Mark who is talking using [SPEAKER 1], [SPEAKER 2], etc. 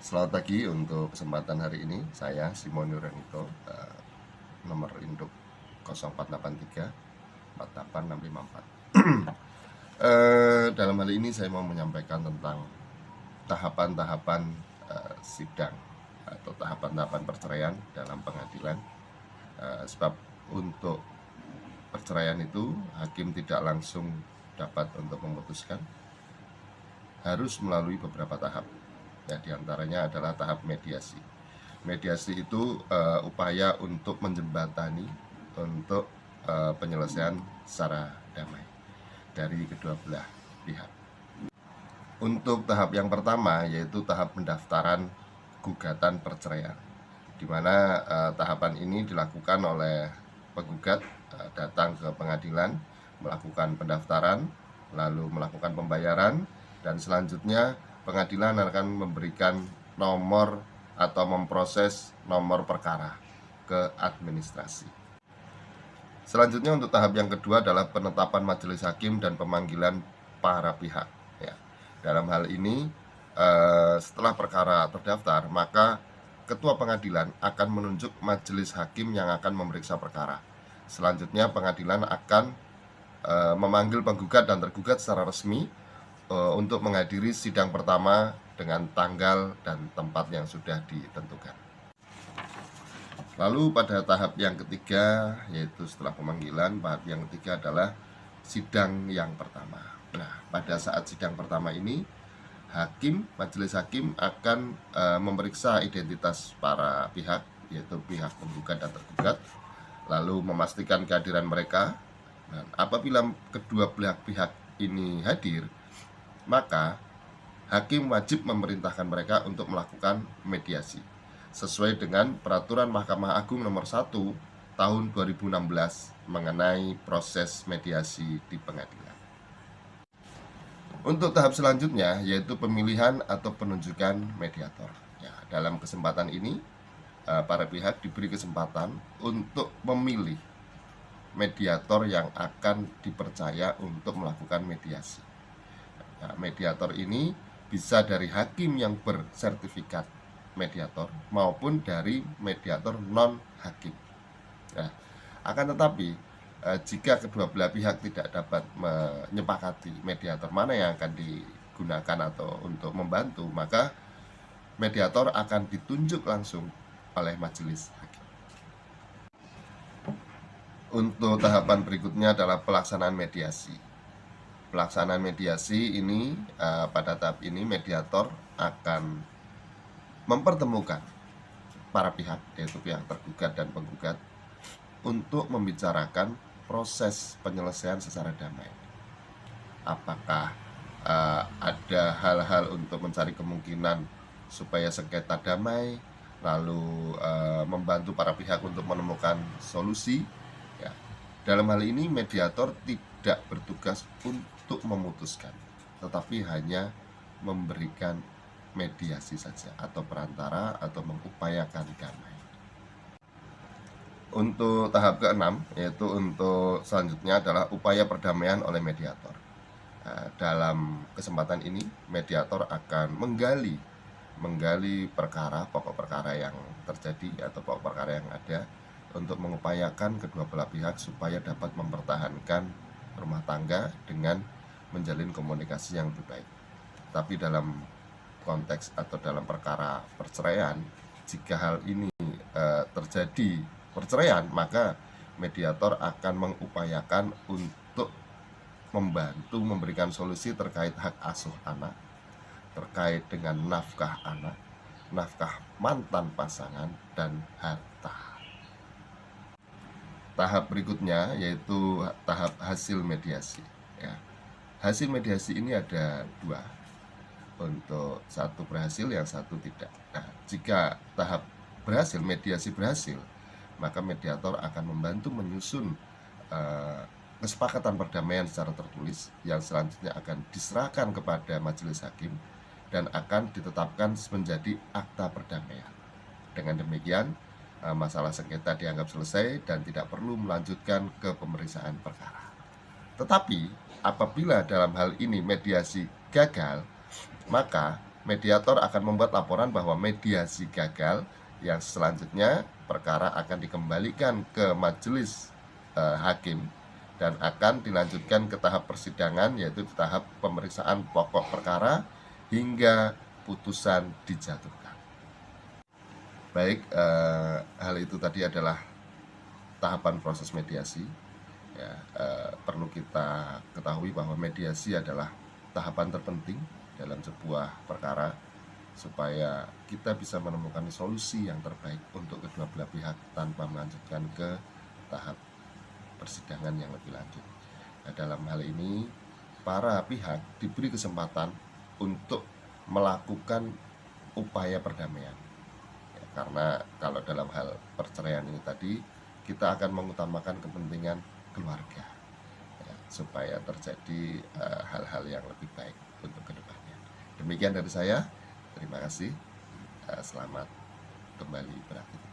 [SPEAKER 1] Selamat pagi. Untuk kesempatan hari ini saya Simon Yuranito, nomor induk 0483 48654. Dalam hal ini saya mau menyampaikan tentang tahapan-tahapan sidang atau tahapan-tahapan perceraian dalam pengadilan. Sebab untuk perceraian itu hakim tidak langsung dapat untuk memutuskan, harus melalui beberapa tahap. Ya, diantaranya adalah tahap mediasi. Mediasi itu upaya untuk menjembatani untuk penyelesaian secara damai dari kedua belah pihak. Untuk tahap yang pertama yaitu tahap pendaftaran gugatan perceraian, di mana tahapan ini dilakukan oleh penggugat datang ke pengadilan, melakukan pendaftaran, lalu melakukan pembayaran, dan selanjutnya pengadilan akan memberikan nomor atau memproses nomor perkara ke administrasi. Selanjutnya untuk tahap yang kedua adalah penetapan majelis hakim dan pemanggilan para pihak. Ya. Dalam hal ini setelah perkara terdaftar, maka ketua pengadilan akan menunjuk majelis hakim yang akan memeriksa perkara. Selanjutnya pengadilan akan memanggil penggugat dan tergugat secara resmi untuk menghadiri sidang pertama dengan tanggal dan tempat yang sudah ditentukan. Lalu pada tahap yang ketiga, yaitu setelah pemanggilan, tahap yang ketiga adalah sidang yang pertama. Nah, pada saat sidang pertama ini, majelis hakim akan memeriksa identitas para pihak, yaitu pihak penggugat dan tergugat, lalu memastikan kehadiran mereka. Dan apabila kedua belah pihak ini hadir, maka hakim wajib memerintahkan mereka untuk melakukan mediasi sesuai dengan Peraturan Mahkamah Agung Nomor 1 Tahun 2016 mengenai proses mediasi di pengadilan. Untuk tahap selanjutnya yaitu pemilihan atau penunjukan mediator. Ya, dalam kesempatan ini para pihak diberi kesempatan untuk memilih mediator yang akan dipercaya untuk melakukan mediasi. Nah, mediator ini bisa dari hakim yang bersertifikat mediator maupun dari mediator non-hakim. Nah, akan tetapi jika kedua belah pihak tidak dapat menyepakati mediator mana yang akan digunakan atau untuk membantu, maka mediator akan ditunjuk langsung oleh majelis hakim. Untuk tahapan berikutnya adalah pelaksanaan mediasi. Pelaksanaan mediasi ini pada tahap ini mediator akan mempertemukan para pihak, yaitu pihak tergugat dan penggugat, untuk membicarakan proses penyelesaian secara damai. Apakah ada hal-hal untuk mencari kemungkinan supaya sengketa damai, lalu membantu para pihak untuk menemukan solusi. Ya. Dalam hal ini mediator tidak bertugas untuk memutuskan, tetapi hanya memberikan mediasi saja atau perantara atau mengupayakan damai. Untuk tahap keenam, yaitu untuk selanjutnya adalah upaya perdamaian oleh mediator. Nah, dalam kesempatan ini mediator akan menggali perkara, pokok perkara yang terjadi atau pokok perkara yang ada, untuk mengupayakan kedua belah pihak supaya dapat mempertahankan rumah tangga dengan menjalin komunikasi yang lebih baik. Tapi dalam konteks atau dalam perkara perceraian, jika hal ini terjadi perceraian, maka mediator akan mengupayakan untuk membantu memberikan solusi terkait hak asuh anak, terkait dengan nafkah anak, nafkah mantan pasangan, dan harta. Tahap berikutnya yaitu tahap hasil mediasi. Ya. Hasil mediasi ini ada dua. Untuk satu berhasil, yang satu tidak. Nah, jika tahap berhasil, mediasi berhasil, maka mediator akan membantu menyusun kesepakatan perdamaian secara tertulis yang selanjutnya akan diserahkan kepada majelis hakim dan akan ditetapkan menjadi akta perdamaian. Dengan demikian, masalah sengketa dianggap selesai dan tidak perlu melanjutkan ke pemeriksaan perkara. Tetapi apabila dalam hal ini mediasi gagal, maka mediator akan membuat laporan bahwa mediasi gagal, yang selanjutnya perkara akan dikembalikan ke majelis hakim dan akan dilanjutkan ke tahap persidangan, yaitu tahap pemeriksaan pokok perkara hingga putusan dijatuhkan. Baik, hal itu tadi adalah tahapan proses mediasi. Ya, perlu kita ketahui bahwa mediasi adalah tahapan terpenting dalam sebuah perkara supaya kita bisa menemukan solusi yang terbaik untuk kedua belah pihak tanpa melanjutkan ke tahap persidangan yang lebih lanjut. Nah, dalam hal ini para pihak diberi kesempatan untuk melakukan upaya perdamaian. Ya, karena kalau dalam hal perceraian ini tadi kita akan mengutamakan kepentingan keluarga, ya, supaya terjadi hal-hal yang lebih baik untuk kedepannya. Demikian dari saya. Terima kasih. Selamat kembali beraktivitas.